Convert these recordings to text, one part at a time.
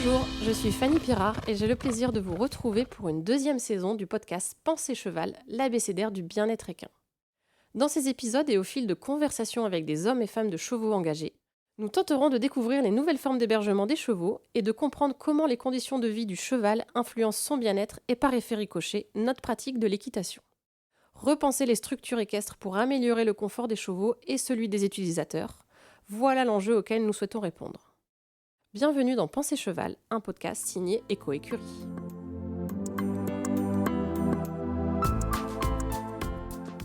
Bonjour, je suis Fanny Pirard et j'ai le plaisir de vous retrouver pour une deuxième saison du podcast Pensée Cheval, l'abécédaire du bien-être équin. Dans ces épisodes et au fil de conversations avec des hommes et femmes de chevaux engagés, nous tenterons de découvrir les nouvelles formes d'hébergement des chevaux et de comprendre comment les conditions de vie du cheval influencent son bien-être et par effet ricochet notre pratique de l'équitation. Repenser les structures équestres pour améliorer le confort des chevaux et celui des utilisateurs, voilà l'enjeu auquel nous souhaitons répondre. Bienvenue dans Pensée Cheval, un podcast signé Éco-Écurie.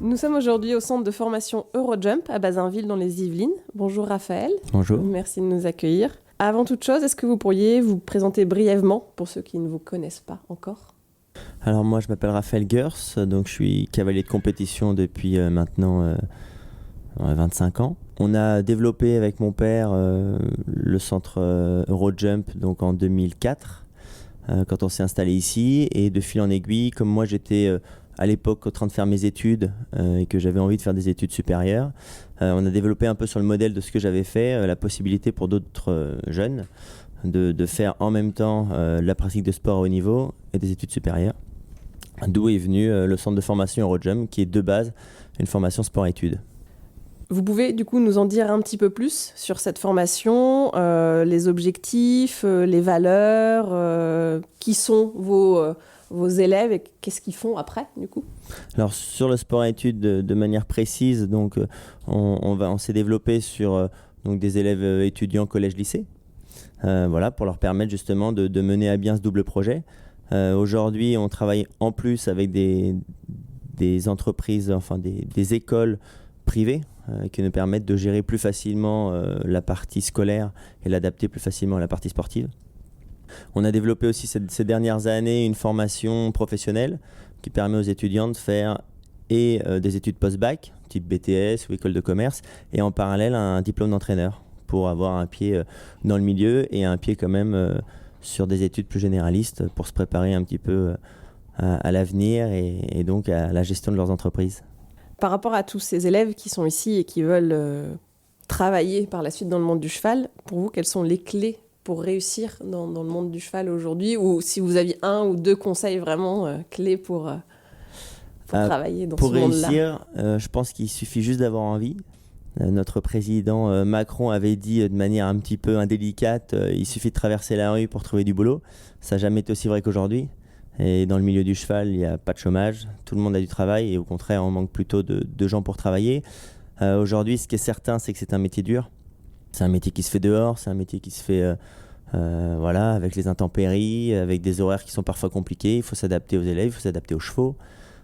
Nous sommes aujourd'hui au centre de formation Eurojump à Bazainville dans les Yvelines. Bonjour Raphaël. Bonjour. Merci de nous accueillir. Avant toute chose, est-ce que vous pourriez vous présenter brièvement pour ceux qui ne vous connaissent pas encore ? Alors moi je m'appelle Raphaël Gers, donc je suis cavalier de compétition depuis maintenant 25 ans. On a développé avec mon père le centre Eurojump donc en 2004 quand on s'est installé ici, et de fil en aiguille, comme moi j'étais à l'époque en train de faire mes études et que j'avais envie de faire des études supérieures, on a développé un peu sur le modèle de ce que j'avais fait la possibilité pour d'autres jeunes de faire en même temps la pratique de sport à haut niveau et des études supérieures. D'où est venu le centre de formation Eurojump, qui est de base une formation sport-études. Vous pouvez du coup nous en dire un petit peu plus sur cette formation, les objectifs, les valeurs, qui sont vos élèves et qu'est-ce qu'ils font après du coup ? Alors sur le sport-études de manière précise, donc on s'est développé sur donc des élèves étudiants collège-lycée, voilà, pour leur permettre justement de mener à bien ce double projet. Aujourd'hui, on travaille en plus avec des entreprises, enfin des écoles privées qui nous permettent de gérer plus facilement la partie scolaire et l'adapter plus facilement à la partie sportive. On a développé aussi ces dernières années une formation professionnelle qui permet aux étudiants de faire des études post-bac, type BTS ou école de commerce, et en parallèle un diplôme d'entraîneur pour avoir un pied dans le milieu et un pied quand même sur des études plus généralistes pour se préparer un petit peu à l'avenir et donc à la gestion de leurs entreprises. Par rapport à tous ces élèves qui sont ici et qui veulent travailler par la suite dans le monde du cheval, pour vous, quelles sont les clés pour réussir dans le monde du cheval aujourd'hui, ou si vous aviez un ou deux conseils vraiment clés pour travailler dans ce monde-là ? Pour réussir, je pense qu'il suffit juste d'avoir envie. Notre président Macron avait dit de manière un petit peu indélicate, il suffit de traverser la rue pour trouver du boulot. Ça n'a jamais été aussi vrai qu'aujourd'hui. Et dans le milieu du cheval, il n'y a pas de chômage, tout le monde a du travail et au contraire, on manque plutôt de gens pour travailler. Aujourd'hui, ce qui est certain, c'est que c'est un métier dur. C'est un métier qui se fait dehors, c'est un métier qui se fait voilà, avec les intempéries, avec des horaires qui sont parfois compliqués. Il faut s'adapter aux élèves, il faut s'adapter aux chevaux.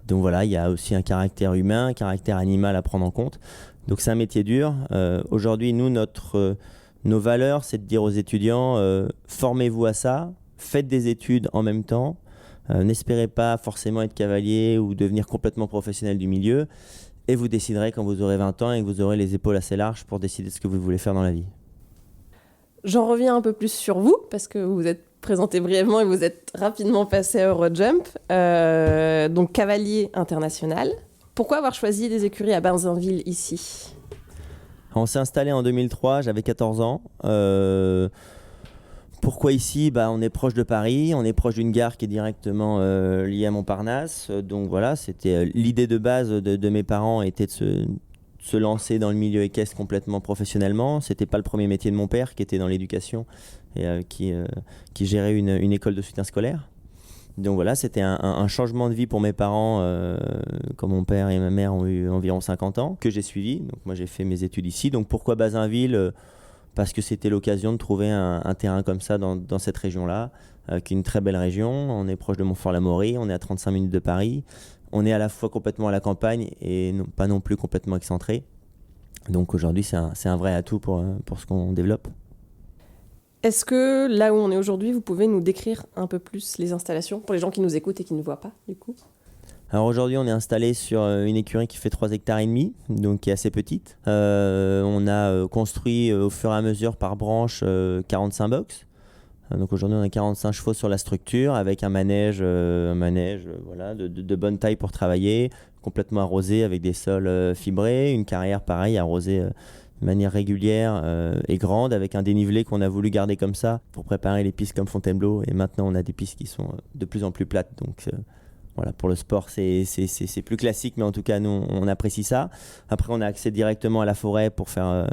Donc voilà, il y a aussi un caractère humain, un caractère animal à prendre en compte. Donc c'est un métier dur. Aujourd'hui, nous, nos valeurs, c'est de dire aux étudiants, formez-vous à ça, faites des études en même temps. N'espérez pas forcément être cavalier ou devenir complètement professionnel du milieu, et vous déciderez quand vous aurez 20 ans et que vous aurez les épaules assez larges pour décider ce que vous voulez faire dans la vie. J'en reviens un peu plus sur vous, parce que vous vous êtes présenté brièvement et vous êtes rapidement passé à Eurojump, donc cavalier international. Pourquoi avoir choisi des écuries à Bazainville ici ? On s'est installé en 2003, j'avais 14 ans. Pourquoi ici ? On est proche de Paris, on est proche d'une gare qui est directement liée à Montparnasse. Donc voilà, c'était l'idée de base de mes parents était de se lancer dans le milieu équestre complètement professionnellement. C'était pas le premier métier de mon père qui était dans l'éducation et qui gérait une école de soutien scolaire. Donc voilà, c'était un changement de vie pour mes parents quand mon père et ma mère ont eu environ 50 ans, que j'ai suivi. Donc moi j'ai fait mes études ici. Donc pourquoi Bazainville ? Parce que c'était l'occasion de trouver un terrain comme ça dans cette région-là, qui est une très belle région. On est proche de Montfort-l'Amaury, on est à 35 minutes de Paris. On est à la fois complètement à la campagne et pas non plus complètement excentré. Donc aujourd'hui, c'est un vrai atout pour ce qu'on développe. Est-ce que là où on est aujourd'hui, vous pouvez nous décrire un peu plus les installations pour les gens qui nous écoutent et qui ne voient pas du coup ? Alors aujourd'hui, on est installé sur une écurie qui fait 3,5 hectares, donc qui est assez petite. On a construit au fur et à mesure par branche 45 box. Donc aujourd'hui, on a 45 chevaux sur la structure avec un manège voilà, de bonne taille pour travailler, complètement arrosé avec des sols fibrés, une carrière pareil arrosée de manière régulière et grande, avec un dénivelé qu'on a voulu garder comme ça pour préparer les pistes comme Fontainebleau. Et maintenant, on a des pistes qui sont de plus en plus plates. Donc voilà, pour le sport, c'est plus classique, mais en tout cas, nous, on apprécie ça. Après, on a accès directement à la forêt pour faire...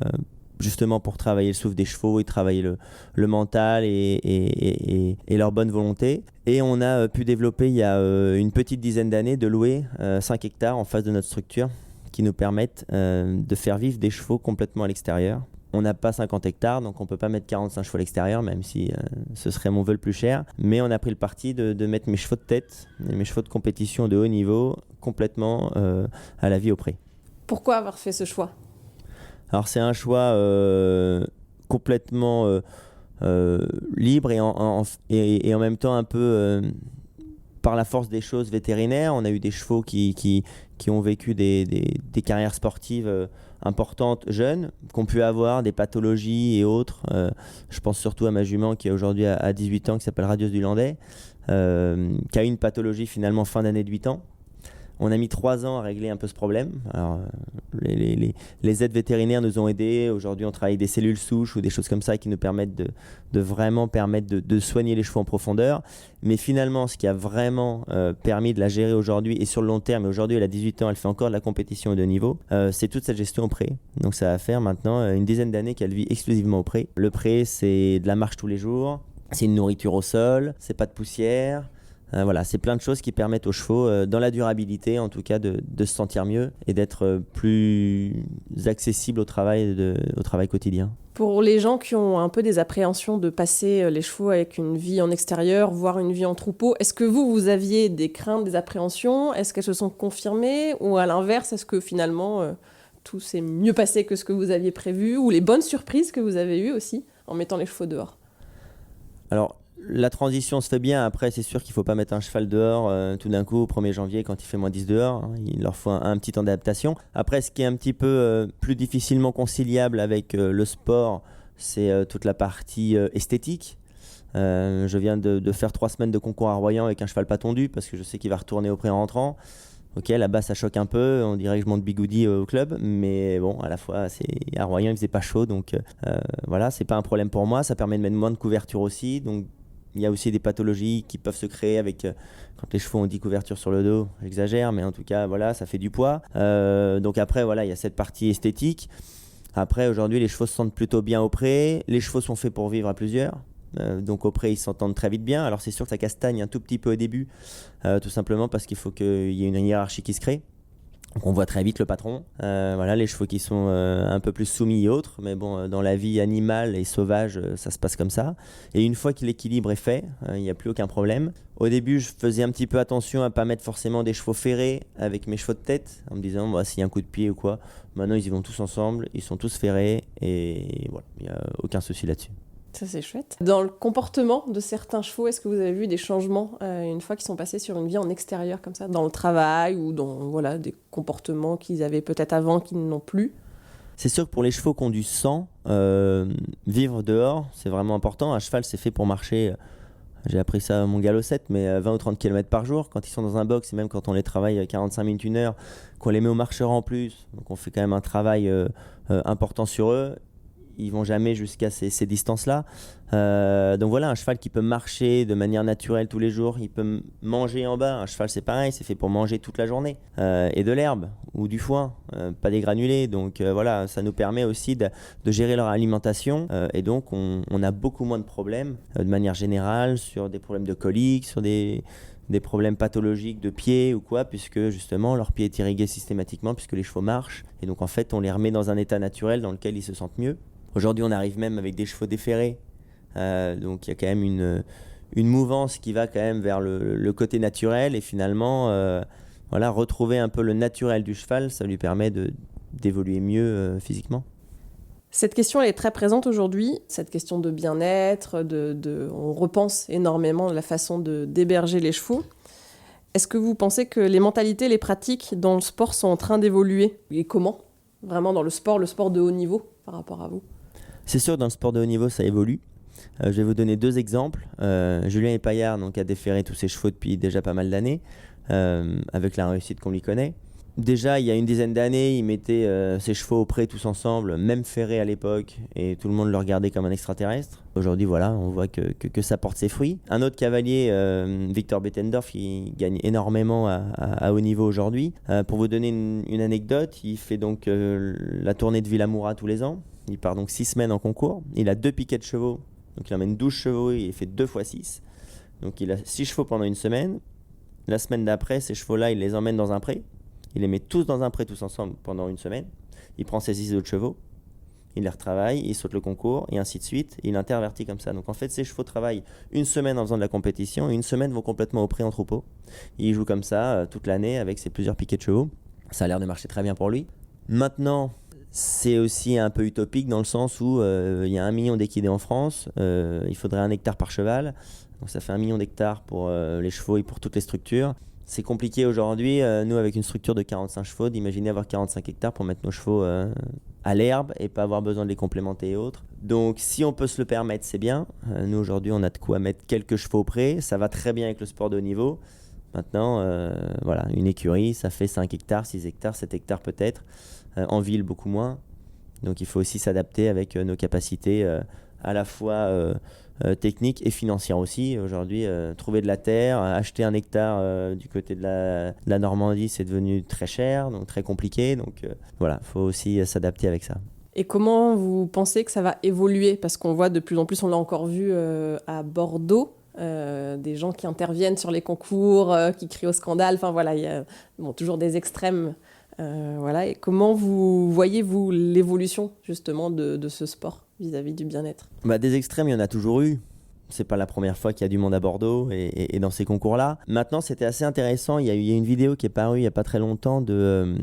justement pour travailler le souffle des chevaux et travailler le mental et leur bonne volonté. Et on a pu développer il y a une petite dizaine d'années de louer 5 hectares en face de notre structure qui nous permettent de faire vivre des chevaux complètement à l'extérieur. On n'a pas 50 hectares, donc on ne peut pas mettre 45 chevaux à l'extérieur, même si ce serait mon vœu le plus cher. Mais on a pris le parti de mettre mes chevaux de tête et mes chevaux de compétition de haut niveau complètement à la vie au pré. Pourquoi avoir fait ce choix ? Alors c'est un choix complètement libre et en même temps un peu par la force des choses vétérinaires. On a eu des chevaux qui ont vécu des carrières sportives importantes jeunes, qui ont pu avoir des pathologies et autres. Je pense surtout à ma jument qui est aujourd'hui à 18 ans, qui s'appelle Radios du Landais, qui a eu une pathologie finalement fin d'année de 8 ans. On a mis 3 ans à régler un peu ce problème. Alors, les aides vétérinaires nous ont aidés. Aujourd'hui, on travaille avec des cellules souches ou des choses comme ça qui nous permettent de vraiment permettre de soigner les chevaux en profondeur. Mais finalement, ce qui a vraiment permis de la gérer aujourd'hui et sur le long terme, et aujourd'hui elle a 18 ans, elle fait encore de la compétition de haut niveau, c'est toute cette gestion au pré. Donc ça va faire maintenant une dizaine d'années qu'elle vit exclusivement au pré. Le pré, c'est de la marche tous les jours, c'est une nourriture au sol, c'est pas de poussière. Voilà, c'est plein de choses qui permettent aux chevaux, dans la durabilité en tout cas, de se sentir mieux et d'être plus accessibles au travail quotidien. Pour les gens qui ont un peu des appréhensions de passer les chevaux avec une vie en extérieur, voire une vie en troupeau, est-ce que vous aviez des craintes, des appréhensions ? Est-ce qu'elles se sont confirmées ? Ou à l'inverse, est-ce que finalement tout s'est mieux passé que ce que vous aviez prévu ? Ou les bonnes surprises que vous avez eues aussi en mettant les chevaux dehors ? Alors, la transition se fait bien. Après, c'est sûr qu'il ne faut pas mettre un cheval dehors tout d'un coup au 1er janvier quand il fait -10 dehors. Il leur faut un petit temps d'adaptation. Après, ce qui est un petit peu plus difficilement conciliable avec le sport, c'est toute la partie esthétique. Je viens de faire 3 semaines de concours à Royan avec un cheval pas tondu parce que je sais qu'il va retourner au pré en rentrant. Ok, là-bas ça choque un peu, on dirait que je monte bigoudi au club, mais bon, à la fois à Royan il faisait pas chaud, donc voilà, c'est pas un problème pour moi. Ça permet de mettre moins de couverture aussi, donc il y a aussi des pathologies qui peuvent se créer avec quand les chevaux ont 10 couvertures sur le dos, j'exagère, mais en tout cas voilà, ça fait du poids. Donc après voilà, il y a cette partie esthétique. Après aujourd'hui les chevaux se sentent plutôt bien au pré, les chevaux sont faits pour vivre à plusieurs. Donc au pré ils s'entendent très vite bien. Alors c'est sûr que ça castagne un tout petit peu au début, tout simplement parce qu'il faut qu'il y ait une hiérarchie qui se crée. Donc on voit très vite le patron, voilà, les chevaux qui sont un peu plus soumis et autres, mais bon, dans la vie animale et sauvage, ça se passe comme ça. Et une fois que l'équilibre est fait, il n'y a plus aucun problème. Au début, je faisais un petit peu attention à ne pas mettre forcément des chevaux ferrés avec mes chevaux de tête, en me disant, bah, s'il y a un coup de pied ou quoi, maintenant ils y vont tous ensemble, ils sont tous ferrés, et voilà, il n'y a aucun souci là-dessus. Ça, c'est chouette. Dans le comportement de certains chevaux, est-ce que vous avez vu des changements une fois qu'ils sont passés sur une vie en extérieur comme ça, dans le travail ou dans voilà, des comportements qu'ils avaient peut-être avant qu'ils n'ont plus ? C'est sûr que pour les chevaux qui ont du sang, vivre dehors, c'est vraiment important. Un cheval, c'est fait pour marcher, j'ai appris ça à mon galop 7, mais 20 ou 30 km par jour. Quand ils sont dans un box, et même quand on les travaille 45 minutes, 1 heure, qu'on les met au marcheur en plus, donc on fait quand même un travail important sur eux. Ils vont jamais jusqu'à ces distances-là. Donc voilà, un cheval qui peut marcher de manière naturelle tous les jours, il peut manger en bas. Un cheval, c'est pareil, c'est fait pour manger toute la journée. Et de l'herbe ou du foin, pas des granulés. Donc voilà, ça nous permet aussi de gérer leur alimentation. Et donc on a beaucoup moins de problèmes de manière générale sur des problèmes de coliques, sur des problèmes pathologiques de pieds ou quoi, puisque justement leur pied est irrigué systématiquement, puisque les chevaux marchent. Et donc en fait, on les remet dans un état naturel dans lequel ils se sentent mieux. Aujourd'hui, on arrive même avec des chevaux déferrés. Donc il y a quand même une mouvance qui va quand même vers le côté naturel. Et finalement, voilà, retrouver un peu le naturel du cheval, ça lui permet d'évoluer mieux physiquement. Cette question elle est très présente aujourd'hui, cette question de bien-être, on repense énormément à la façon d'héberger les chevaux. Est-ce que vous pensez que les mentalités, les pratiques dans le sport sont en train d'évoluer ? Et comment ? Vraiment dans le sport de haut niveau par rapport à vous ? C'est sûr, dans le sport de haut niveau, ça évolue. Je vais vous donner 2 exemples. Julien Epaillard donc, a déféré tous ses chevaux depuis déjà pas mal d'années, avec la réussite qu'on lui connaît. Déjà, il y a une dizaine d'années, ils mettaient ses chevaux au pré tous ensemble, même ferrés à l'époque, et tout le monde le regardait comme un extraterrestre. Aujourd'hui, voilà, on voit que ça porte ses fruits. Un autre cavalier, Victor Bettendorf, il gagne énormément à haut niveau aujourd'hui. Pour vous donner une anecdote, il fait donc la tournée de Villamoura tous les ans. Il part donc 6 semaines en concours. Il a 2 piquets de chevaux, donc il emmène 12 chevaux et il fait 2 x 6. Donc il a 6 chevaux pendant une semaine. La semaine d'après, ces chevaux-là, il les emmène dans un pré. Il les met tous dans un pré, tous ensemble, pendant une semaine. Il prend ses 6 autres chevaux, il les retravaille, il saute le concours, et ainsi de suite. Il intervertit comme ça. Donc en fait, ces chevaux travaillent une semaine en faisant de la compétition, et une semaine vont complètement au pré en troupeau. Il joue comme ça toute l'année avec ses plusieurs piquets de chevaux. Ça a l'air de marcher très bien pour lui. Maintenant, c'est aussi un peu utopique dans le sens où il y a 1 million d'équidés en France. Il faudrait 1 hectare par cheval. Donc ça fait 1 million d'hectares pour les chevaux et pour toutes les structures. C'est compliqué aujourd'hui, nous avec une structure de 45 chevaux, d'imaginer avoir 45 hectares pour mettre nos chevaux à l'herbe et pas avoir besoin de les complémenter et autres. Donc si on peut se le permettre, c'est bien. Nous aujourd'hui, on a de quoi mettre quelques chevaux au pré. Ça va très bien avec le sport de haut niveau. Maintenant, voilà, une écurie, ça fait 5 hectares, 6 hectares, 7 hectares peut-être. En ville, beaucoup moins. Donc il faut aussi s'adapter avec nos capacités à la fois techniques et financières aussi. Aujourd'hui, trouver de la terre, acheter 1 hectare du côté de la Normandie, c'est devenu très cher, donc très compliqué. Donc voilà, il faut aussi s'adapter avec ça. Et comment vous pensez que ça va évoluer? Parce qu'on voit de plus en plus, on l'a encore vu à Bordeaux, des gens qui interviennent sur les concours, qui crient au scandale. Enfin voilà, il y a toujours des extrêmes. Voilà. Et comment vous voyez-vous l'évolution justement de ce sport vis-à-vis du bien-être? Des extrêmes, il y en a toujours eu. C'est pas la première fois qu'il y a du monde à Bordeaux et dans ces concours-là. Maintenant, c'était assez intéressant. Il y a une vidéo qui est parue il n'y a pas très longtemps de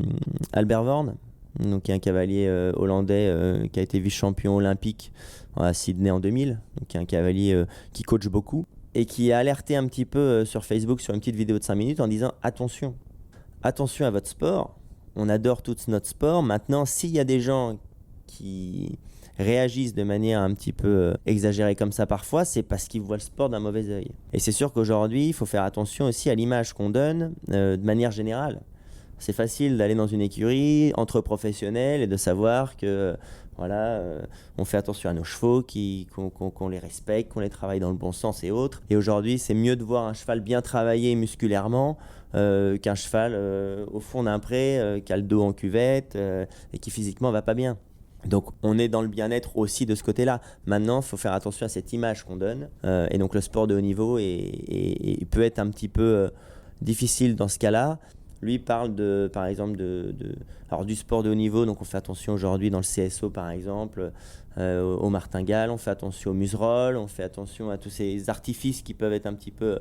Albert Vorn, donc, qui est un cavalier hollandais qui a été vice-champion olympique à Sydney en 2000, donc qui est un cavalier qui coach beaucoup et qui a alerté un petit peu sur Facebook sur une petite vidéo de 5 minutes en disant attention à votre sport. On adore tout notre sport. Maintenant, s'il y a des gens qui réagissent de manière un petit peu exagérée comme ça parfois, c'est parce qu'ils voient le sport d'un mauvais œil. Et c'est sûr qu'aujourd'hui, il faut faire attention aussi à l'image qu'on donne de manière générale. C'est facile d'aller dans une écurie entre professionnels et de savoir que voilà, on fait attention à nos chevaux, qu'on les respecte, qu'on les travaille dans le bon sens et autres. Et aujourd'hui, c'est mieux de voir un cheval bien travaillé musculairement qu'un cheval au fond d'un pré qui a le dos en cuvette et qui physiquement va pas bien. Donc on est dans le bien-être aussi de ce côté-là. Maintenant, il faut faire attention à cette image qu'on donne. Et donc le sport de haut niveau peut être un petit peu difficile dans ce cas-là. Lui parle par exemple alors du sport de haut niveau, donc on fait attention aujourd'hui dans le CSO par exemple, au martingale, on fait attention au museroll, on fait attention à tous ces artifices qui peuvent être un petit peu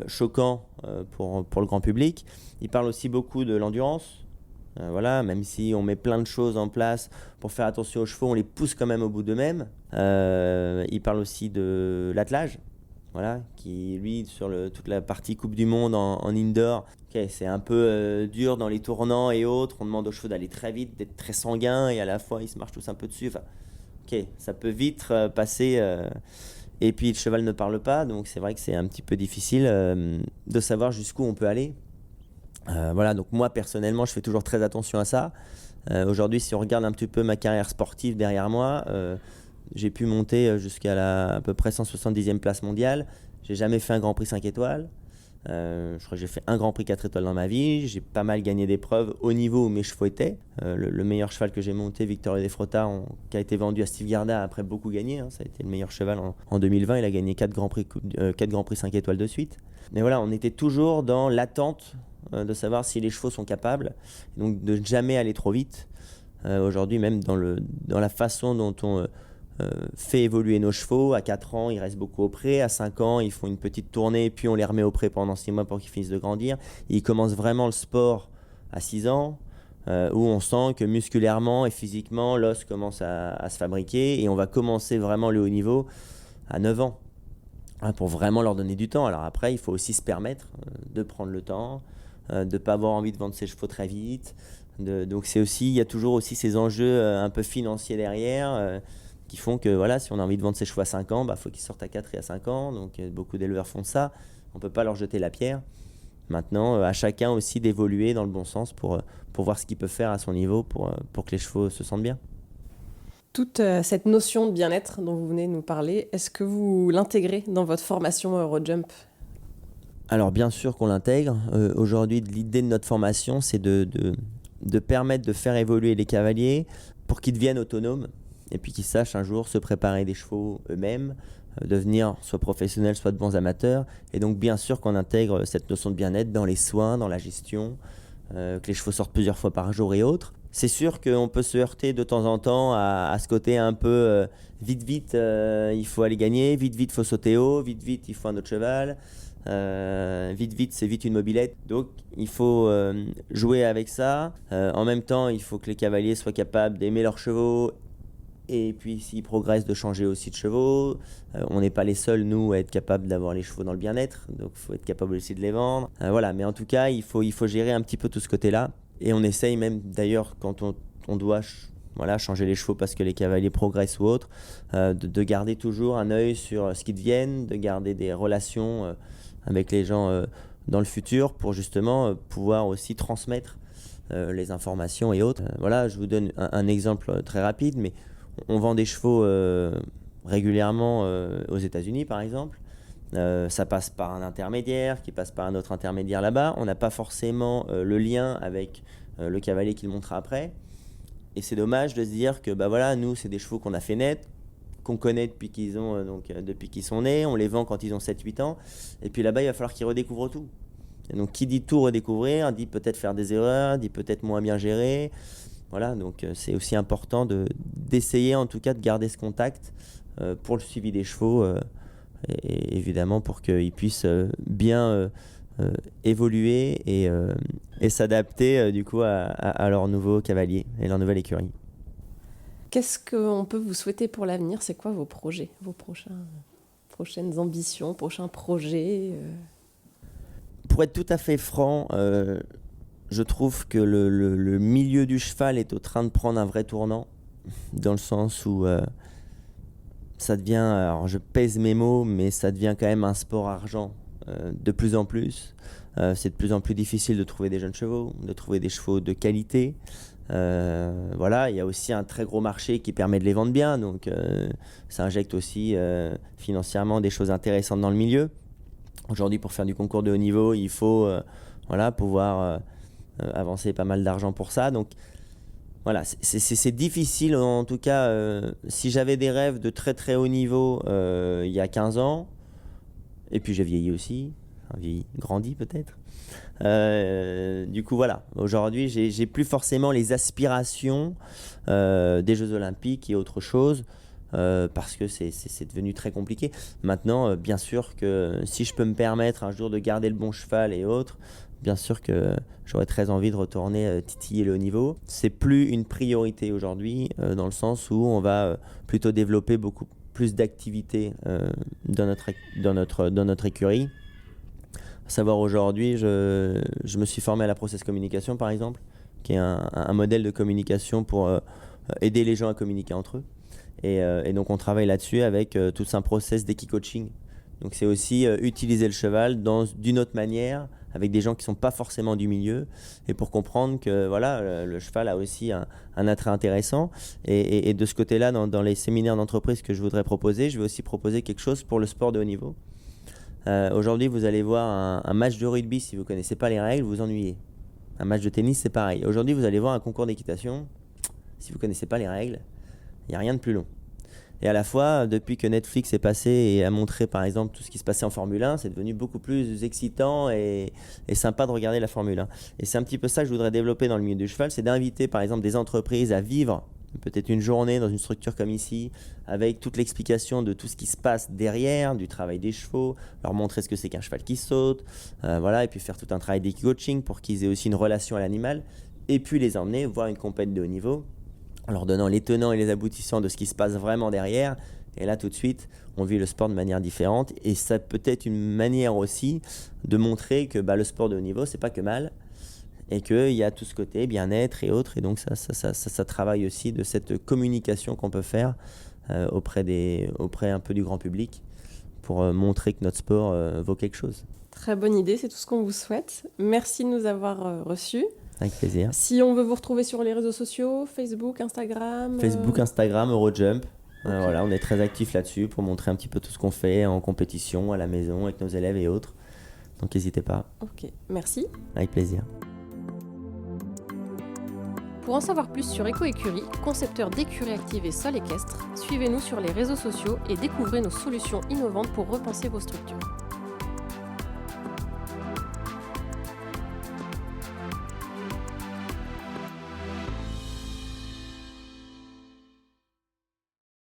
choquants pour le grand public. Il parle aussi beaucoup de l'endurance. Voilà, même si on met plein de choses en place pour faire attention aux chevaux, on les pousse quand même au bout d'eux-mêmes. Il parle aussi de l'attelage, voilà, qui lui sur toute la partie Coupe du Monde en indoor, c'est un peu dur dans les tournants et autres. On demande aux chevaux d'aller très vite, d'être très sanguins et à la fois ils se marchent tous un peu dessus. Enfin, ça peut vite passer. Et puis le cheval ne parle pas, donc c'est vrai que c'est un petit peu difficile de savoir jusqu'où on peut aller. Voilà, donc moi personnellement je fais toujours très attention à ça. Aujourd'hui, si on regarde un petit peu ma carrière sportive derrière moi, j'ai pu monter jusqu'à à peu près 170e place mondiale. J'ai jamais fait un Grand Prix 5 étoiles. Je crois que j'ai fait un Grand Prix 4 étoiles dans ma vie. J'ai pas mal gagné d'épreuves au niveau où mes chevaux étaient. Le meilleur cheval que j'ai monté, Victor Desfrottas, qui a été vendu à Steve Garda, a après beaucoup gagné. Ça a été le meilleur cheval en 2020. Il a gagné 4 Grands Prix 5 étoiles de suite. Mais voilà, on était toujours dans l'attente de savoir si les chevaux sont capables, donc de jamais aller trop vite. Aujourd'hui, même dans la façon dont on fait évoluer nos chevaux, à 4 ans, ils restent beaucoup au pré, à 5 ans, ils font une petite tournée, puis on les remet au pré pendant 6 mois pour qu'ils finissent de grandir. Et ils commencent vraiment le sport à 6 ans, où on sent que musculairement et physiquement, l'os commence à se fabriquer, et on va commencer vraiment le haut niveau à 9 ans, pour vraiment leur donner du temps. Alors après, il faut aussi se permettre de prendre le temps, de ne pas avoir envie de vendre ses chevaux très vite. Donc il y a toujours aussi ces enjeux un peu financiers derrière qui font que voilà, si on a envie de vendre ses chevaux à 5 ans, faut qu'ils sortent à 4 et à 5 ans. Donc beaucoup d'éleveurs font ça. On ne peut pas leur jeter la pierre. Maintenant, à chacun aussi d'évoluer dans le bon sens pour voir ce qu'il peut faire à son niveau pour que les chevaux se sentent bien. Toute cette notion de bien-être dont vous venez de nous parler, est-ce que vous l'intégrez dans votre formation Eurojump ? Alors bien sûr qu'on l'intègre. Aujourd'hui, l'idée de notre formation, c'est de permettre de faire évoluer les cavaliers pour qu'ils deviennent autonomes et puis qu'ils sachent un jour se préparer des chevaux eux-mêmes, devenir soit professionnels, soit de bons amateurs. Et donc bien sûr qu'on intègre cette notion de bien-être dans les soins, dans la gestion, que les chevaux sortent plusieurs fois par jour et autres. C'est sûr qu'on peut se heurter de temps en temps à ce côté un peu vite, il faut aller gagner, vite, il faut sauter haut, vite, il faut un autre cheval. Vite, c'est vite une mobilette. Donc il faut jouer avec ça. En même temps, il faut que les cavaliers soient capables d'aimer leurs chevaux. Et puis s'ils progressent, de changer aussi de chevaux. On n'est pas les seuls, nous, à être capables d'avoir les chevaux dans le bien-être. Donc il faut être capable aussi de les vendre. Voilà, mais en tout cas, il faut gérer un petit peu tout ce côté-là. Et on essaye même, d'ailleurs, quand on doit changer les chevaux parce que les cavaliers progressent ou autre, de garder toujours un œil sur ce qu'ils deviennent, de garder des relations avec les gens dans le futur pour justement pouvoir aussi transmettre les informations et autres. Voilà, je vous donne un exemple très rapide, mais on vend des chevaux régulièrement aux États-Unis, par exemple. Ça passe par un intermédiaire qui passe par un autre intermédiaire là-bas. On n'a pas forcément le lien avec le cavalier qui le montrera après. Et c'est dommage de se dire que nous, c'est des chevaux qu'on a fait naître, qu'on connaît depuis qu'ils sont nés. On les vend quand ils ont 7-8 ans. Et puis là-bas, il va falloir qu'ils redécouvrent tout. Et donc, qui dit tout redécouvrir, dit peut-être faire des erreurs, dit peut-être moins bien gérer. Voilà, donc c'est aussi important d'essayer en tout cas de garder ce contact pour le suivi des chevaux. Et évidemment pour qu'ils puissent bien évoluer et s'adapter du coup à leur nouveau cavalier et leur nouvelle écurie. Qu'est-ce qu'on peut vous souhaiter pour l'avenir ? C'est quoi vos projets, vos prochaines ambitions, prochains projets Pour être tout à fait franc, je trouve que le milieu du cheval est en train de prendre un vrai tournant, dans le sens où ça devient, alors je pèse mes mots, mais ça devient quand même un sport argent de plus en plus. C'est de plus en plus difficile de trouver des jeunes chevaux, de trouver des chevaux de qualité. Voilà, il y a aussi un très gros marché qui permet de les vendre bien, donc ça injecte aussi financièrement des choses intéressantes dans le milieu. Aujourd'hui, pour faire du concours de haut niveau, il faut pouvoir avancer pas mal d'argent pour ça. Donc voilà, c'est difficile en tout cas. Si j'avais des rêves de très très haut niveau il y a 15 ans, et puis j'ai vieilli aussi, grandi peut-être. Du coup voilà, aujourd'hui j'ai plus forcément les aspirations des Jeux Olympiques et autre chose, parce que c'est devenu très compliqué. Maintenant, bien sûr que si je peux me permettre un jour de garder le bon cheval et autres, bien sûr que j'aurais très envie de retourner titiller le haut niveau. C'est plus une priorité aujourd'hui, dans le sens où on va plutôt développer beaucoup plus d'activités dans notre écurie. À savoir aujourd'hui, je me suis formé à la Process Communication par exemple, qui est un modèle de communication pour aider les gens à communiquer entre eux. Et donc on travaille là-dessus avec tout un process d'équi-coaching. Donc c'est aussi utiliser le cheval d'une autre manière, avec des gens qui ne sont pas forcément du milieu, et pour comprendre que voilà, le cheval a aussi un attrait intéressant. Et de ce côté-là, dans les séminaires d'entreprise que je voudrais proposer, je vais aussi proposer quelque chose pour le sport de haut niveau. Aujourd'hui, vous allez voir un match de rugby, si vous ne connaissez pas les règles, vous vous ennuyez. Un match de tennis, c'est pareil. Aujourd'hui, vous allez voir un concours d'équitation, si vous ne connaissez pas les règles, il n'y a rien de plus long. Et à la fois, depuis que Netflix est passé et a montré par exemple tout ce qui se passait en Formule 1, c'est devenu beaucoup plus excitant et sympa de regarder la Formule 1. Et c'est un petit peu ça que je voudrais développer dans le milieu du cheval, c'est d'inviter par exemple des entreprises à vivre peut-être une journée dans une structure comme ici, avec toute l'explication de tout ce qui se passe derrière, du travail des chevaux, leur montrer ce que c'est qu'un cheval qui saute, voilà, et puis faire tout un travail d'équi-coaching pour qu'ils aient aussi une relation à l'animal, et puis les emmener voir une compète de haut niveau, en leur donnant les tenants et les aboutissants de ce qui se passe vraiment derrière. Et là, tout de suite, on vit le sport de manière différente. Et ça peut être une manière aussi de montrer que le sport de haut niveau, c'est pas que mal. Et qu'il y a tout ce côté bien-être et autres. Et donc, ça travaille aussi de cette communication qu'on peut faire auprès un peu du grand public pour montrer que notre sport vaut quelque chose. Très bonne idée, c'est tout ce qu'on vous souhaite. Merci de nous avoir reçus. Avec plaisir. Si on veut vous retrouver sur les réseaux sociaux, Facebook, Instagram... Facebook, Instagram, Eurojump. Ok. Voilà, on est très actifs là-dessus pour montrer un petit peu tout ce qu'on fait en compétition, à la maison, avec nos élèves et autres. Donc n'hésitez pas. Ok, merci. Avec plaisir. Pour en savoir plus sur Eco-Écurie, concepteur d'écuries actives et sol équestre, suivez-nous sur les réseaux sociaux et découvrez nos solutions innovantes pour repenser vos structures.